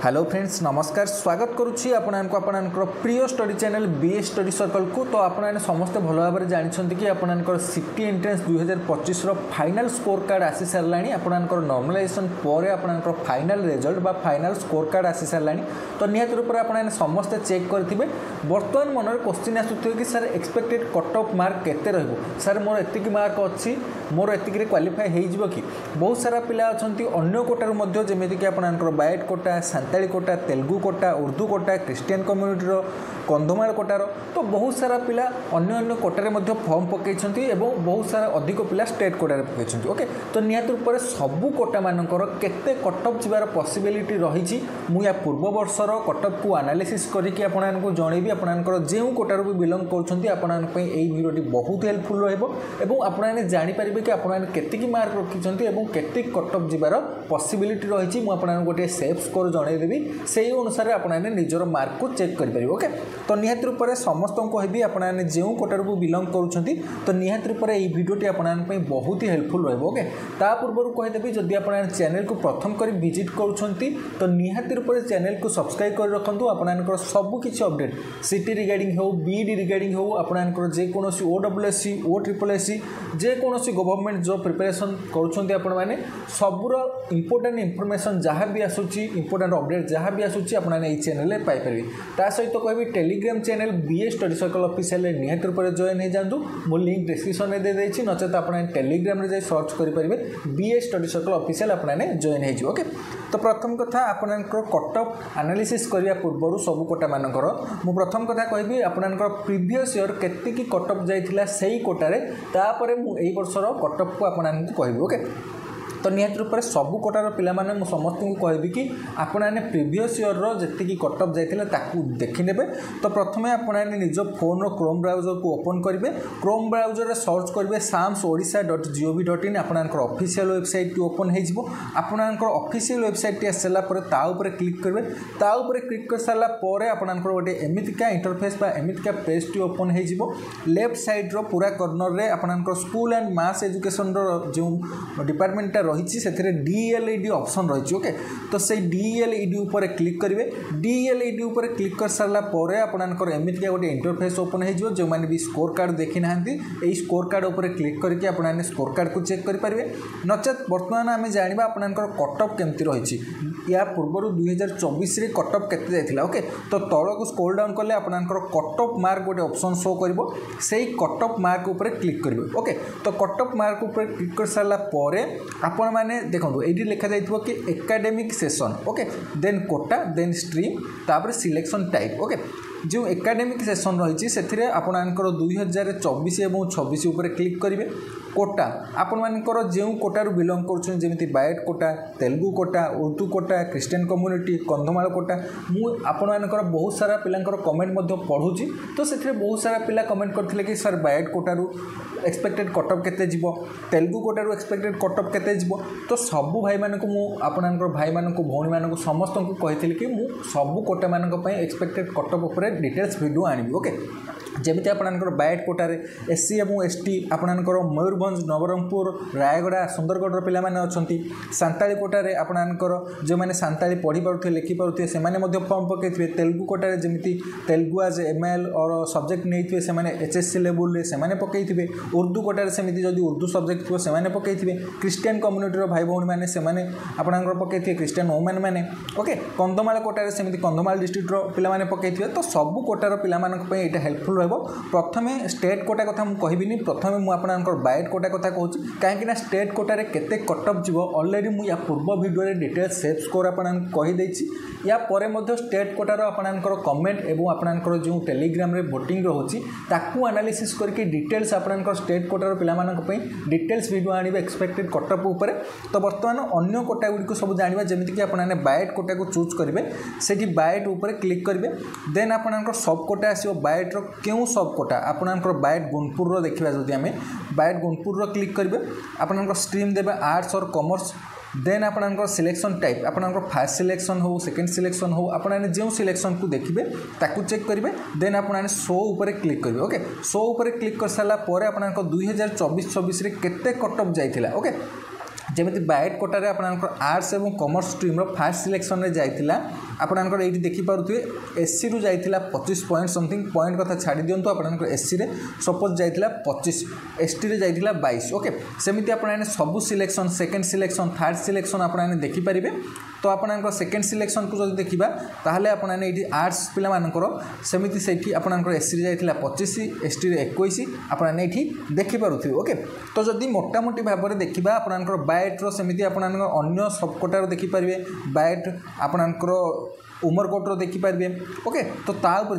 Hello friends नमस्कार स्वागत करुच्ची आपणकर प्रिय study channel BA study circle को। तो आपने समस्ते भल भाव में जानते कि आपणकर city entrance 2025 final score card आसी सारा आपणकर नॉर्मलाइजेशन पर आपणकर फाइनल रिजल्ट बा फाइनल स्कोर कार्ड आसी सारा। तो निहत रूप से आपने समस्ते चेक करेंगे बर्तमान मन में क्वेश्चन आसुवे कि sir expected cut of mark केते रहबो सर मोर एतिकी मार्क अच्छी मोर एतिकी क्वालिफाई हो कि बहुत सारा पिला अच्छा अन्य कोटार मध्य जमीक कि आपणकर बायट Kota Santali Kota Telugu quota Urdu quota Christian कम्युनिटीर Kandhamal कोटार तो बहुत सारा पिला अन्य कोटारे मध्य फॉर्म पकई एवं बहुत सारा अधिक पिला स्टेट कोटारे पकई। ओके तो निहत रूप से सबू कोटा मानकर केते कट ऑफ जीवार पॉसिबिलिटी रही या पूर्व वर्षर कट ऑफ को एनालिसिस करके आपको जनइबी आपंकर जो कोटार भी बिलंग कर भिडियोटी बहुत हेल्पफुल रही आपने जानीपारे कि आपकी मार्क रखिंट केते कट ऑफ जीवार पॉसिबिलिटी रही मुझे गोटे सेफ स्कोर जनईदेवी से अनुसार आपने निजर मार्क को चेक करेंगे। ओके तो निहत रूप से समस्त कहबी आपने जो कोटार को बिलंग कर तो निहत रूप से यह भिडियोटी आपने बहुत ही हेल्पफुल रही। ओके ता पूर्व कहीदेवी जदि आप चैनल को प्रथम कर विजिट कर तो निहत रूप से चैनल को सब्सक्राइब कर रखु आपंकर सबकि अपडेट सिटी रिगार्डिंग हो बीडी रिगार्डिंग हो आपंकर जेकोसी OSSC OSSC जेकोसी गवर्नमेंट जॉब प्रिपरेशन करें सबूर इंपोर्टेंट इनफॉरमेशन जहाँ भी आसूची इंपोर्टेंट अपडेट जहाँ भी आसूची आपने चैनल पाइपर ता सहित कहबी telegram channel BA study circle official निहत रूप से जॉइन हो जातु मो लिंक डिस्क्रिप्शन में दे देछि नचेत आपने टेलीग्राम रे सर्च करेंगे बीए स्टडी सर्कल ऑफिशियल आपने जॉइन हो। ओके तो प्रथम कथा आपनकर कट ऑफ एनालिसिस करिया पूर्व सब कोटा मानकर मु प्रथम कथा कहबी आपनकर प्रीवियस ईयर केते की कट ऑफ जाइथिला सेही कोटारे तापरे मु एई वर्षर कट ऑफ को आपननको कहबी। ओके तो निहत रूप से सबू कोटार पिला माने मु समस्त को कहबी कि आपने प्रीवियस ईयर जी कट ऑफ जाइथिला देखने। तो प्रथम आपने निज फोन क्रोम ब्राउजर को ओपन करेंगे क्रोम ब्राउजर सर्च करेंगे samsodisha.gov.in आपनकर ऑफिशियल वेबसाइट टी ओपन हो आपनकर ऑफिशियल वेबसाइट टी आसला पर ता ऊपर क्लिक करेंगे ता ऊपर क्लिक कर सारा पर आपनकर गोटे एमितिका इंटरफेस बा एमितिका पेज टी ओपन हो लेफ्ट साइड रो पूरा कॉर्नर रे आपनकर स्कूल एंड मास एजुकेशन जो डिपार्टमेंट रही से DLED ऑप्शन रही। ओके तो से DLED ऊपर क्लिक करेंगे DLED ऊपर क्लिक कर सारा पर आपनकर एमितिका गोटे इंटरफेस ओपन हो जो मैंने भी स्कोर कार्ड देखी ना स्कोर कार्ड ऊपर क्लिक करके आपने स्कोर कार्ड को चेक करेंगे नचेत बर्तमान आम जाना आपनकर कट ऑफ केमती रही या पूर्व 2024 रे कट ऑफ केते जाइथिला। ओके तो तल को स्क्रॉल डाउन कले आपनकर कट ऑफ मार्क गोटे ऑप्शन शो करिवो सेही कट ऑफ मार्क ऊपर क्लिक करेंगे। ओके तो कट ऑफ मार्क ऊपर क्लिक कर सारा पर आपण माने देखो ये लिखा जाइथिबो कि academic session. Okay then quota then stream तापर सिलेक्शन टाइप। ओके जो एकेडमिक सेशन रही से आपणकर 2024 और 26 उपर क्लिक करेंगे कोटा आपणकर जो कोटारू बिलंग करमी बायट quota Telugu quota Urdu quota Christian community Kandhamal quota मु आपणकर बहुत सारा पिलांकर कमेंट पढ़ुची तो से बहुत सारा पिला कमेंट करते कि सर बायट कोटारू एक्सपेक्टेड कट ऑफ केते जीवो तेलुगु कोटारू एक्सपेक्टेड कट ऑफ केते जीवो तो सबू भाई मानक मु आपणकर भाई मानक भौणी मानक समस्त को कही कि मु सबू कोटा मानक एक्सपेक्टेड कट ऑफ उपर डिटेल्स वीडियो आनिबी। ओके जमी आपंकर बायट कोटार SC और ST आपंकर मयूरभंज नवरंगपुर रायगड़ा सुंदरगढ़ पिला माने अछंती सांताली कोटार आपंकर जो मैंने सांताली पढ़ी पारुथे लिखि पारुथे से फॉर्म पकई तेलुगु कोटार जमी तेलुगु आज ML और सब्जेक्ट नहीं से HSC लेवल से पकई उर्दू कोटार सेमती जदि उर्दू सब्जेक्ट थो से पकई क्रिश्चियन कम्युनिटीर भाई भौणी मैंने आपंकर पकई क्रिश्चियन वोमेन मैंने। ओके कंधमाल कोटार सेमती कंधमाल डिस्ट्रिक्टर पिला माने पकई तो सबू कोटार पिला मानक पई एटा हेल्पफुल प्रथमे स्टेट कोटा कथा कहबी प्रथमे मुझे बायट कोटा कथा कहूँ कहीं स्टेट कोटार केते कट ऑफ जीवो ऑलरेडी मुझे पूर्व वीडियो डिटेल्स सेफ स्कोर आपदेची या परे मध्य स्टेट कोटार आपनकर कमेंट एवं आपनकर जो टेलीग्राम रे वोटिंग रोची ताकू एनालिसिस करके डिटेल्स आपनकर स्टेट कोटार पिला मानक पई डिटेल्स वीडियो आनिबे एक्सपेक्टेड कट ऑफ ऊपर। तो बर्तमान अन्य कोटा गुडी को सब जानिबा जेमिति कि आपने बायट कोटा को चूज करेंगे सेठी बायट ऊपर क्लिक करेंगे देन आपनकर सब कोटा आसीबो बायट रो क्यों सब कोटा आपनकर बायट गुणपुर देखा जदि आम बायट गुणपुर क्लिक करेंगे आपनकर स्ट्रीम देबे आर्ट्स और कॉमर्स देन आपनकर सिलेक्शन टाइप आपनकर फर्स्ट सिलेक्शन हो सेकंड सिलेक्शन हो आपने जो सिलेक्शन को देखिए ताकू चेक करेंगे देन आपने शो ऊपर क्लिक करेंगे। ओके शो ऊपर क्लिक कर सारा पर आपनकर 2024-26 रे केते कट ऑफ जाइथिला। ओके जमी बायट कोटार आप आर्ट्स और कॉमर्स स्ट्रीम फास्ट सिलेक्शन रे जाइथिला आपणकर ये देखिपे एससी रु जाइथिला 25 पॉइंट समथिंग पॉइंट कथा छाड़ी दिंतु आपणकर एससी रे सपोज जाइथिला 25 एसटी रे जाइथिला 22 ओके सेमिति आपण सबु selection second selection third selection आपण देखि परिबे तो आपणकर सेकेंड सिलेक्शन को जब देखा ताहले आपण ये आर्ट्स पिला मानकर सेमिति सेठी आपणकर एससी रे जाइथिला 25 एसटी रे 21 आपण ये देखिपे ओके तो जदि मोटामोटी भाव में देखा आपणकर बायोट रो सेमिति आपणकर अन्य सब कोटार देखिपारे बायोट आपणकर उमरकोट्र देखिपारे ओके तो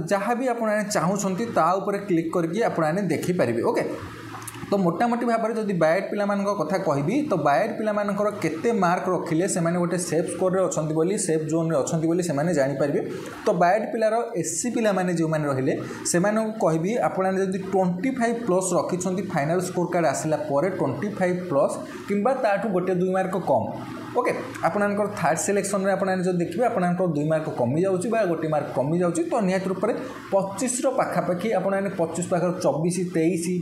जहाँ भी आप चाहूँगी ताऊपर क्लिक करके आप देखिपारे ओके तो मोटामोटी भाव में जब बायोट पिला कथा कहबी तो बायोट पिला केते मार्क रखिले से गोटे सेफ स्कोर रे अछंती बोली सेफ जोन रे अछंती बोली से माने जानि पारिबे तो बायोट पिलार एससी पिला माने जो माने रहिले से माने कहबी आपण जदि 25 प्लस रखिछंती फाइनल स्कोर कार्ड आसिला परे 25 प्लस किंबा ताठू गोटे 2 मार्क कम ओके आपणकर थर्ड सिलेक्शन में आपने जो देखिए आपणकर 2 मार्क कमी जाऊँगी गोटे मार्क कमी जाऊँगी तो निहत रूप में 25 पाखापाखि आपने 25 पाखर 24 23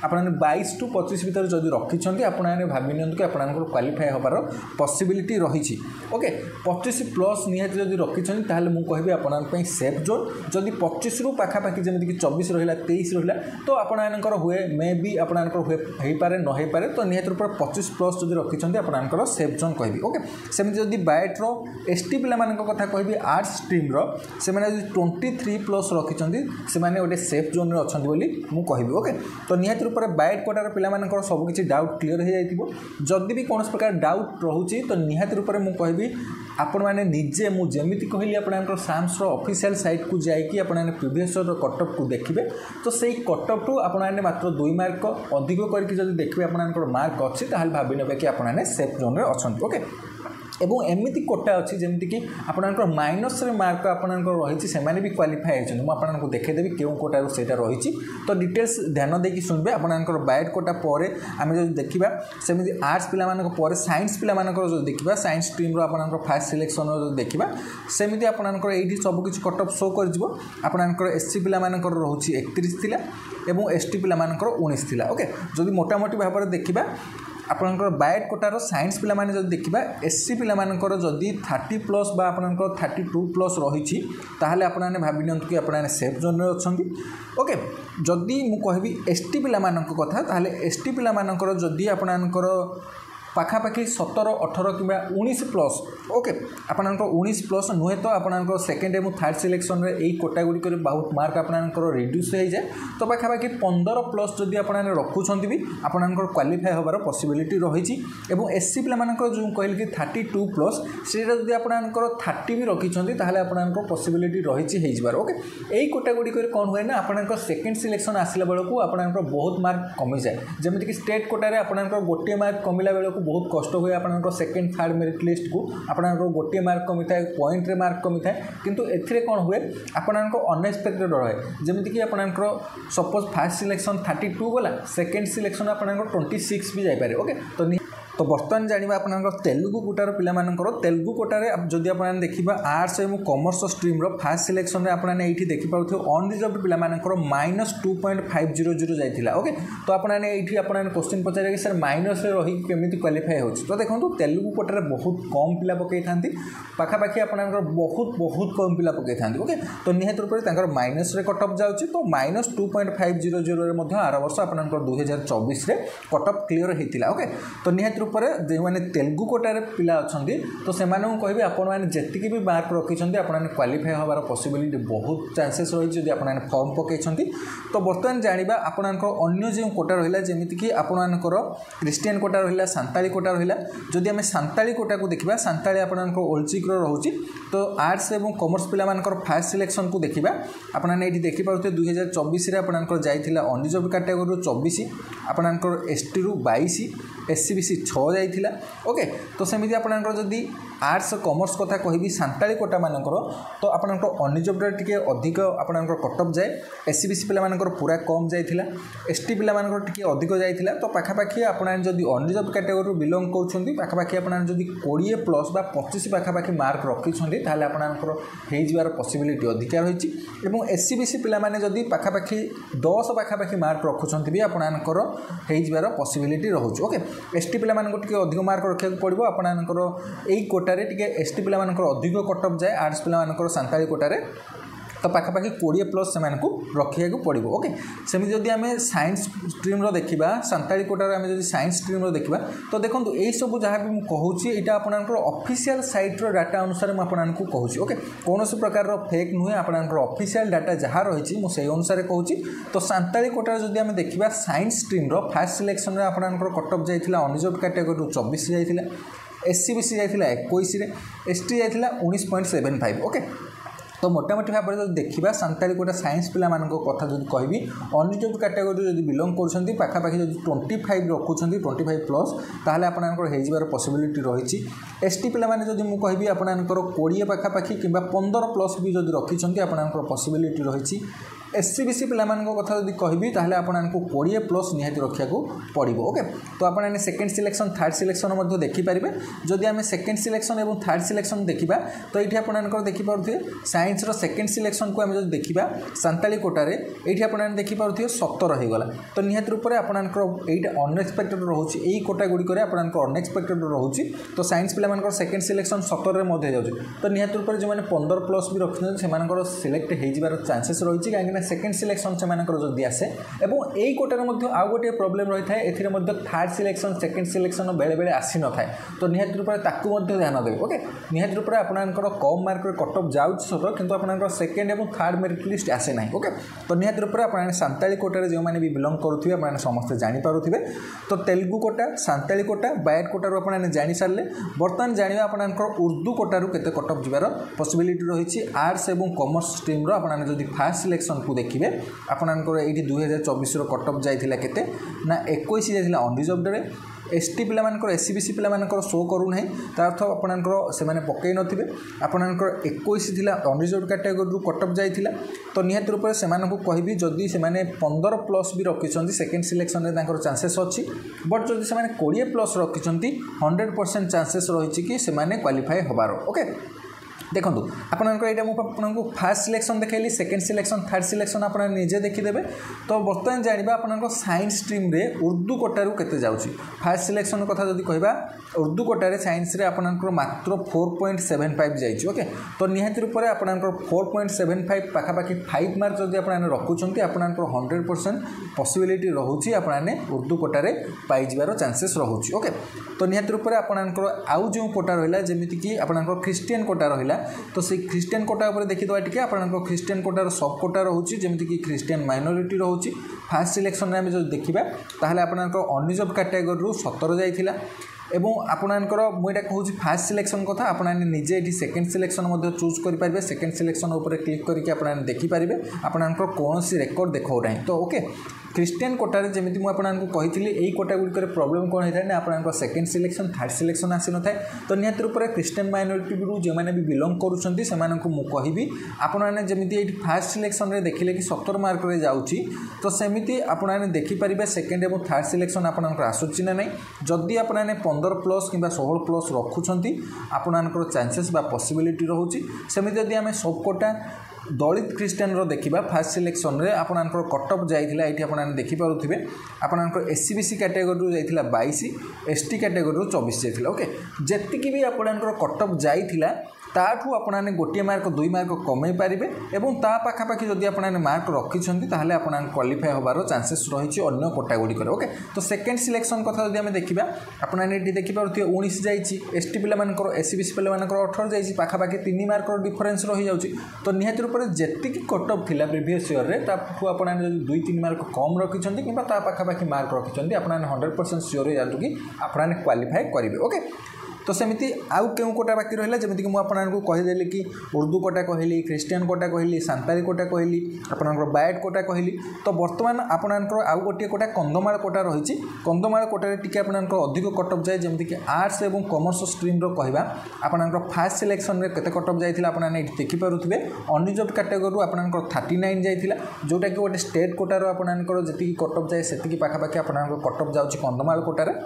आपने 22 टू 25 भितर जब रखिंट आपने भावी नि कि आपंकर क्वालिफाए होबार पॉसिबिलिटी रही ओके 25 प्लस निहत जब रखिंट ताहले मु कहबी आपन सेफ जोन जदि 25 रु पाखापाखि जमीक 24 रहा 23 रहा तो आपणकर हुए मे बी आपणकर हुए हो पारे न हो पारे तो निहत रूप में 25 प्लस जब रखिंट आपणकर सेफ जोन कहबी ओके सेमती जदि बायोट्र एसटी पिला कथा कहबी आर्ट्स स्ट्रीम से 23 प्लस रखिंट से गोटे सेफ जोन अच्छा बोली मु कहबी ओके तो निहत रूप में बायोट कोटार पिला सबकि डाउट क्लीयर हो जाइए जदि भी कौन प्रकार डाउट रोचे तो निहत रूप में मु कहबी आपण मैंने निजे मुझे कहली आपंकर साम्स ऑफिशियल साइट को जाकि आपने प्रीवियस कटअप को देखिए तो सही कटअप टू आपने मात्र 2 मार्क अधिक करके जब देखिए आपंकर मार्क अच्छी ताहले भावी ने कि आपने सेफ जोन रे अच्छा ओके एवं एमती कोटा अच्छी जमीक कि आपंकर माइनस रे मार्क आपंकर रही से भी क्वालिफाई होती मुझे देखदेवी क्यों कोटार से रही तो डिटेल्स ध्यान देकी शुणबे आपंकर बायोट कोटा पर आम जो देखा सेमती आर्ट्स पिला साइंस पिला जो देखा साइंस स्ट्रीम आपंकर फास्ट सिलेक्शन जो देखा सेमती आपंकर ये सबकि कटअप शो कर एससी पिला रोचे 31 थिला एवं एसटी पिला 19 थिला ओके जदि मोटामोटी भाव में देखा आपंकर बायोट कोटार साइंस पिला जब देखा एससी पिला जदि 30 प्लस बा आपंकर 32 प्लस रही ताहले आपने भावी नि कि आपने सेफ जोन रे अछंती ओके जदि मु कहबी एसटी पिला कथा ताहले एसटी पिला जदि आपंकर पाखापाखि 17 18 कि 19 प्लस ओके आपंकर 19 प्लस नुहे तो आपंकर सेकेंड एवं थर्ड सिलेक्शन रे यही कोटा गुड़िक बहुत मार्क आपंकर रिड्यूस हो जाए तो पाखापाखि 15 प्लस जदि आपने रखुंट भी आपंकर क्वालिफाए होबार पॉसिबिलिटी रही एवं एससी पिला जो कहल कि 32 प्लस से जब आपंकर 30 भी रखिंट ताहले आपंकर पॉसिबिलिटी रही होबार ओके यही कोटा गुड़िक कौन हुए ना आपंकर सेकेंड सिलेक्शन आसला बेलू आपंकर बहुत मार्क कमी जाए जमीक कि स्टेट कोटार आपंकर गोटे मार्क कमिला बेलू बहुत कष्ट हुए आपंकर सेकेंड थर्ड मेरिट लिस्ट को आपंकर गोटे मार्क कमी थाए पॉइंट रे मार्क कमी थाए किंतु एथिरे कौन हुए आपंकर अनएक्सपेक्टेड रहे जमीक कि आपंकर सपोज फास्ट सिलेक्शन 32 गला सेकेंड सिलेक्शन आपंकर 26 भी जापारे ओके तो बर्तमान जाना आपंकर तेलुगु कोटार पिला तेलुगु कोटार जदि आप देखा आर्ट्स और कॉमर्स स्ट्रीम फास्ट सिलेक्शन में आपने ये देखिपे अनरिजर्व पिला -2.500 जाइए ओके तो आपने क्वेश्चन पचारे सर माइनस रही केमी क्वालिफाई हो तो देखो तेलुगु कोटार बहुत कम पिला पकई था पाखापाखि आपंकर बहुत बहुत कम पिला पकई था ओके तो निहत रूप से माइनस रे कटअप जाऊँगी तो -2.500 आर वर्ष आपंकर 2024 कटअप क्लीयर होता ओके तो निहत रूप जो मैंने तेलुगु कोटार पिला अच्छा तो से कहबी आपने जी भी मार्क रखिंट आपने क्वालिफाई होबार पॉसिबिलिटी बहुत चांसेस रही आपने फॉर्म पकई तो बर्तमान जाना आपंकर अन्य जो कोटा रहा जमीक कि आपंकर क्रिश्चियन कोटा रहा सांताली कोटा रहा जदि आम सांताली कोटा को देखा सांताली आपंकर ओल्चिक्र रोचे तो आर्ट्स और कॉमर्स पिला फास्ट सिलेक्शन को देखा आपने ये देखिपे 2024 आपंकर जाइए अनरिजर्व कैटेगोरी 24 आपंकर एसटी रु 22 एससीबीसी 6 जाइथिला ओके तो सेमिति आपनकर जदि आर्ट्स कॉमर्स कथा कहबी सांताली कोटा मानकर तो आपनकर अनरिजर्व टिके अधिक आपनकर कटअप जाए एससीबीसी पिला मानकर पूरा कम जाइथिला एसटी पिला मानकर टिके अधिक जाइथिला तो पाखापाखि आपन जदि अनरिजर्व कैटेगोरी बिलोंग करछन्ती पाखापाखि आपन जदि 20 प्लस बा 25 पाखापाखि मार्क रखिछन्ती ताले आपनकर हेइ जिवार पॉसिबिलिटी अधिक रहिछि एवं एससीबीसी पिला माने जदि पाखापाखि 10 पाखापाखि मार्क रखुछन्ती भी आपनकर हेइ जिवार पॉसिबिलिटी रहउछ ओके एसटी पिला मानकर टिके अधिक मार्क रखिया पड़िबो आपनकर एई कोटा कोटारे टिके एसटी पिला अधिक कटअफ जाए आर्ट्स पिला सांताली कोटारे तो पाखापाखि 20+ से रखा पड़ो। ओके सेमती जदि आम साइंस स्ट्रीम देखा सांताली कोटार आम जब साइंस स्ट्रीम देखा तो देखो यही सब जहाँ भी मुझे यहाँ आपंकर ऑफिशियल साइट डाटा अनुसार मुझे कहूँ। ओके कौन प्रकार फेक नुहे आपंकर ऑफिशियल डाटा जहाँ रही मुझे अनुसार कहूँ। तो सांताली कोटार जदि आम देखा साइंस स्ट्रीम फास्ट सिलेक्शन में आपंकर कटअफ जाता अनरिजर्व कैटेगोरी 24 जाता एससीबीसी जाता 21 एसटी जाता 19.75। ओके तो मोटामोटी भाव में देखा सांताली कोटा साइंस पिला कथा जो कहबी अनरिजर्व कैटेगोरी जो बिलोंग कर पाखापाखि जो 25 रखुच्च 25+ ताहले आपंकर हो पॉसिबिलिटी रही। एसटी पिला जब मुझे कहबी आपंकर 20 पाखापाखि कि 15+ भी जब रखिंट आपंकर पॉसिबिलिटी रही। एससीबीसी पिला कथा जब कहबी ताहले आपको 20+ निहाती रखा पड़ो। ओके तो आपने सेकेंड सिलेक्शन थर्ड सिलेक्शन देखिपारे जदि आम सेकेंड सिलेक्शन और थर्ड सिलेक्शन देखा तो ये आपंकर देखिपे साइंस सेकेंड सिलेक्शन को आम जो देखा सांताली कोटारे ये आपने देखिपे 17 होगला तो निहाती रूप से आपंकर ये अनएक्सपेक्टेड रोचे यही कोटा गुड़िक आपंकर अनएक्सपेक्टेड रोचे। तो साइंस पिला सेकेंड सिलेक्शन 17 में जाऊँगी तो निहाती रूप से जो 15+ भी रखी से सिलेक्ट हो चांसेस रही कहीं सेकेंड सिलेक्शन से जदि आसे और यही कोटार आउ गोटे प्रोब्लेम रही है ए थर्ड सिलेक्शन सेकेंड सिलेक्शन बेले बेले आसी न था तो निहाती रूप से ध्यान देवे। ओके निहाती रूप से आपंकर कम मार्क कटअफ जाऊँच सत कि आपंकर सेकेंड और थर्ड मेरिट लिस्ट आसे ना। ओके तो निहाती रूप से आप सांताली कोटार जो मैंने भी बिलोंग करुवे आप समस्ते जानीपे। तो तेलुगु कोटा सांताली कोटा बायट कोटार आपने जानी सारे बर्तमान जाना आपंकर उर्दू कोटार केते कटअफ जीवार पॉसिबिलिटी रही। आर्ट्स और कॉमर्स स्ट्रीम आपने जब फास्ट सिलेक्शन को देखिए आपंकर ये 2024 कटअफ जाइए केते ना 21 जाइए अनरिजर्वड एसटी पिला एससीबीसी पिला शो करूना तार्थ आपंकर से पकई नथिबे आपंकर 21 थिला अनरिजर्व कैटेगोरी कटअफ जाइथिला तो निहाती रूप से कहबी जदि से 15+ भी रखिंट सेकेंड सिलेक्शन में चांसेस अच्छी बट जदि से 20+ रखिंट 100% चांसेस रही कि से क्वालिफाई होबार। ओके देखो आपंकर यहाँ मुझे फास्ट सिलेक्शन देखली सेकेंड सिलेक्शन थर्ड सिलेक्शन आप निजे देखीदे। तो बर्तमान जाना आपंकर साइंस स्ट्रीम रे उर्दू कोटार केते जाउची फास्ट सिलेक्शन कथा जदि कहबा उर्दू कोटार साइंस रे आपंकर मात्र 4.75 जाइए। ओके तो निहाती रूप से आपंकर 4.75 पाखापाखि 5 मार्क जब आप रखुंट आपंकर 100% पॉसिबिलिटी रोचे आपने उर्दू कोटार पाइबार चांसेस रोचे। ओके तो निहाती रूप से आपंकर आउ जो कोटा रहा जमीक आपंकर ख्रीस्टियन कोटा रहा तो से ख्रीस्टियन कोटा उपर देखिदवा टिके आपंकर ख्रीस्टियन कोटार सब कोटा रोचे जमीक ख्रीस्टियन माइनॉरिटी रोचे। फास्ट सिलेक्शन में आम जो देखा ताहले आपंकर अनरिजर्व कैटेगोरी 17 जाइथिला एवं आपंकर मुझे कहूँ फास्ट सिलेक्शन कथा आपने निजे ये सेकेंड सिलेक्शन चूज करेंगे सेकेंड सिलेक्शन उपर क्लिक करके आप देखिपारे आपंकर कौन रेकर्ड देखा तो। ओके ख्रीस्टियन कोटार जमी मुझे कही यही कोटा गुड़िक प्रोब्लेम कौन होता है ना आपंकर सेकेंड सिलेक्शन थर्ड सिलेक्शन आसी न था तो निहाती रूप से ख्रीस्टियन माइनॉरिटी जो मैंने भी बिलोंग करी आपने जमी फास्ट सिलेक्शन में देखिले कि 17 मार्क रे जाउची तो सेमिति आपने देखिपारे सेकेंड और थर्ड सिलेक्शन आपंकर आसूची ना नहीं जदि आपने 15+ कि 16+ रखुंट आपंकर चांसेस बा पॉसिबिलिटी रोचे। सेमती जदि आम सब कोटा दलित ख्रीस्टियन देखा फास्ट सिलेक्शन में आपंकर कटअफ जाइए ये आपने देखिपे आपंकर एससीबीसी कैटेगोरी जाइए 22 एसटी कैटेगोरी 24 जाइए। ओके जी भी आपंकर कटअफ जाइए ताठू आपने गोटे मार्क 2 मार्क कमे पारे और ता पाखापाखि जदि आपने मार्क रखिंट ताहले आपन क्वालिफाई होबार चांसेस रही अन्य कोटा गुड़िक। ओके तो सेकेंड सिलेक्शन कथा जब आम देखा आपने ये देखिपे 19 जाइए एसटी पिलामानकर एससीबीसी पिलामानकर 18 जाइए पाखापाखि 3 मार्क डिफरेन्स रही जाऊँगी तो निहाती रूप से जी कटअफ थिला प्रिवियस ईयर में ताठू आपने 2-3 मार्क कम रखिंट कि पाखापाखि मार्क रखिंट आपने 100% सियोर हो जातु कि आपने क्वालिफाई करेंगे। ओके तो सेमती आउ क्यों कोटा बाकी रहा जमीक मुझे कहीदेली कि उर्दू कोटा कहली ख्रीस्टियन कोटा कहली सांताली कोटा कहली आपंकर बायट कोटा कहली तो बर्तमान आपंकर आउ गोटे कोटा कंधमाल कोटा रही कंधमाल कोटार टी आपंकर अधिक कटअफ जाए जमीक आर्ट्स और कॉमर्स स्ट्रीम कहवा आपंकर फास्ट सिलेक्शन में केते कटअफ जाइए आपने देखिपे अनरिजर्व कैटेगोरी आपंकर 39 जाइए जोटा कि गोटे स्टेट कोटार आपंकर जी कटअफ जाए से पाखापाखि आपंकर कटअफ जाऊँगी कंधमाल कोटार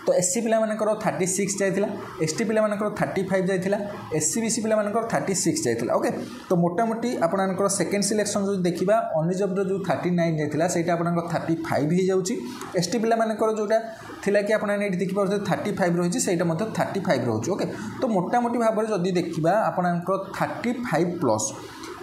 तो एससी पिला 36 जाइए एसटी पिला 35 जाइए एससीबीसी पिला 36 जाइए। ओके तो मोटामोटी आपंकर सेकेंड सिलेक्शन जो देखा अनरिजर्व जो 39 जाइए से 35 हो जाऊँगी एसटी पिला जोटा थिला कि आपण एठी देखि पाउथे 35 रहिछि सेटा मते 35 रहउछि ओके। तो मोटामोटी भाव में जदि देखिबा आपणकर 35 प्लस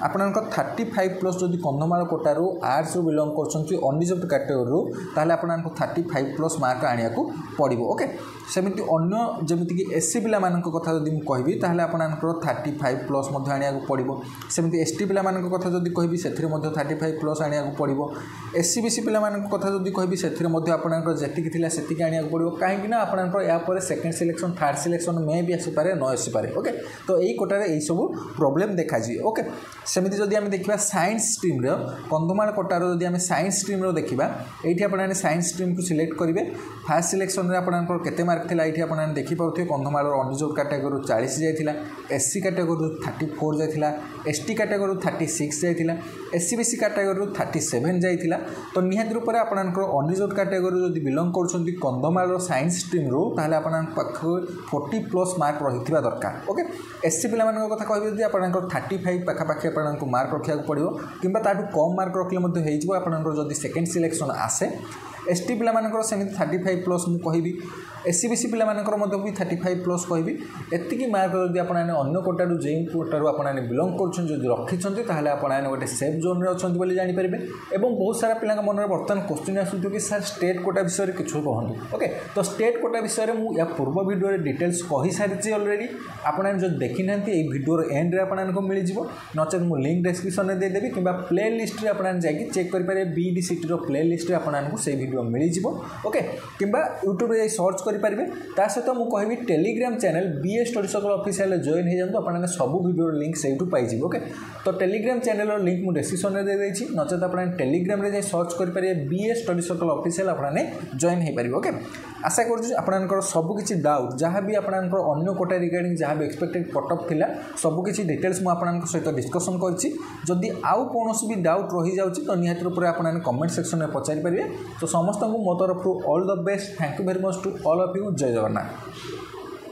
आपणकर 35 प्लस जदि Kandhamal कोटारू arts belong करछन्ती unreserved category ताले आपणको 35 प्लस मार्क आनिया को पड़िबो ओके। सेमिति अन्य जेमिति कि एससी पिला मानक कथा जदि कहबी ताले आपणकर 35 प्लस मध्ये आनिया को पड़िबो। सेमिति एसटी पिला मानक कथा जदि कहबी सेथिरे मध्ये 35 प्लस आनिया को पड़िबो। एससी बीसी पिला मानक कथा जदि कहबी सेथिरे मध्ये आपणकर जेतिकि थिला सेतिकि आनिया को पड़िबो काहेकि ना आपणकर या पर सेकंड सिलेक्शन थर्ड सिलेक्शन मे भी आसी पारे न आसी पारे ओके। तो एई कोटारे एई सब प्रॉब्लम देखा जी ओके। सेमिति जदि आम देखा साइंस स्ट्रीम कंधमाल कोटार जदि आम साइंस स्ट्रीम देखा ये आपने साइंस स्ट्रीम को सिलेक्ट करेंगे फास्ट सिलेक्शन में आपंकर केते मार्क था ये आपने देखिपे कंधमाल अनरिजर्वड कैटेगरी 40 जाइला एससी कैटेगरी 34 जाइला एसटी कैटेगरी 36 जाइला एससी बीसी कैटेगरी 37 जाइला। तो निहाती रूप से आपंकर अनरिजर्वड कैटेगरी जब बिलंग कर कंधमाल साइंस स्ट्रीम ताहले आपन पाखो 40 प्लस मार्क रही दरकार ओके। एससी पिला कथा कह आपंकर 35 पाखापाखि आपको मार्क रखा पड़ो कि कम मार्क रखिले आपंकर सेकेंड सिलेक्शन आसे। एसटी पिला सेमती 35 प्लस मुझे कहि एससी बीसी पिला भी 35 प्लस कहि एतिकी मार्क जब आप अन्य कोटारू जो कोटारू आपने बिलंग कर रखिंट ताहले आपने गोटे सेफ जोन में अच्छा जानीपर। और बहुत सारा पिला मन में बर्तमान क्वेश्चन आसूँ कि सर स्टेट कोटा विषय में किसी कहूँ ओके। तो स्टेट कोटा विषय में मुझे पूर्व वीडियो डिटेल्स कही सारी अलरेडी आपने जो देखी ना ये वीडियोर एंड आपको मिल जाव नचेत मुझे लिंक डिस्क्रिप्शन में देदेवी कि प्ले लिस्ट आपने जाकि चेक करेंगे बीडीसीटी प्ले लिस्ट आपको से वीडियो मिल जाव ओके। कि यूट्यूब सर्च करेंगे ता सहित मुझे कहबी telegram channel BA study circle official join हो जातु आपने सब वीडियो लिंक से पाई ओके। तो टेलीग्राम चैनल लिंक मुझे डिस्क्रिप्शन में दे नचेत आप टेलीग्राम में सर्च करेंगे बीए स्टडी सर्कल ऑफिशियल आपने जॉइन हो पारे ओके। आशा कर सबकि डाउट जहाँ भी आपंकर अन्य कोटा रिगार्डिंग जहाँ भी एक्सपेक्टेड कटअप थिला सबकि डिटेल्स मुझे सहित डिस्कसन करी आउ कौन भी डाउट रही जाऊँगी तो निहाती रूप से आपने कमेंट सेक्शन में पचारि पारे। तो समस्त को मो तरफ all the best thank you very much to all of you जय जगन्नाथ।